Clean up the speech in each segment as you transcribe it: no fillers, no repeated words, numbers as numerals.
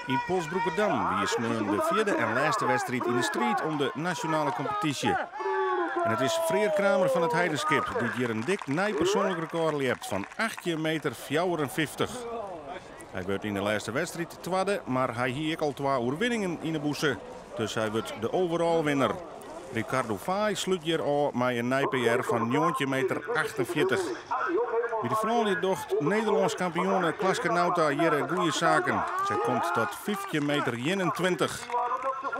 In Polsbroekerdam wie is nu de vierde en laatste wedstrijd in de strijd om de nationale competitie. En het is Freer Kramer van het Heidenskip die hier een dik persoonlijk record leert van 18,54 meter. Hij wordt in de laatste wedstrijd tweede, maar hij heeft al 2 overwinningen in de bossen. Dus hij wordt de overall winnaar. Ricardo Fay sluit hier al met een PR van 19,48 meter. Bij de vrouwen docht Nederlands kampioen Klaske Nauta hier goede zaken. Zij komt tot 15,21 meter.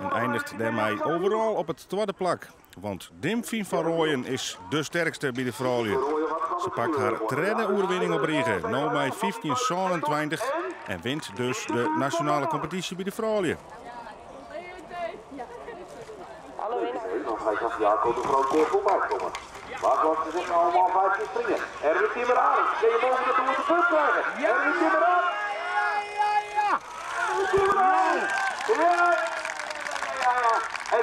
En eindigt daarmee overal op het tweede plak. Want Dimfien van Rooyen is de sterkste bij de vrouwen. Ze pakt haar derde overwinning op regen, nu bij 15,27 en wint dus de nationale competitie bij de vrouwen. Hij zag Jacob de Groot keer voorbij komen. Maar zoals ze zeggen allemaal 15 springen. Erwin Timmeraan, kun je boven de doel te punt krijgen? Erwin Timmeraan!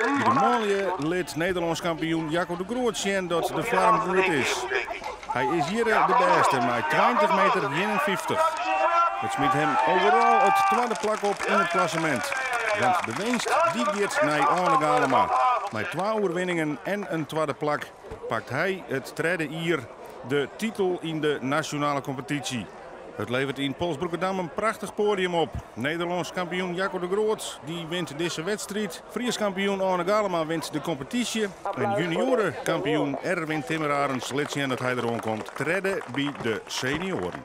In de mooie lid Nederlands kampioen Jacob de Groot zien dat de vorm goed is. Hij is hier de beste met 20,51 meter. Het smiet hem overal het tweede plak op in het klassement. Want de winst die gaat naar Arne Galema. Met 2 overwinningen en een tweede plak pakt hij het derde hier de titel in de nationale competitie. Het levert in Polsbroekerdam een prachtig podium op. Nederlands kampioen Jacob de Groot die wint deze wedstrijd. Fries kampioen Arne Galema wint de competitie. En juniorenkampioen Erwin Timmerarens liet zien dat hij erom komt. Derde bij de senioren.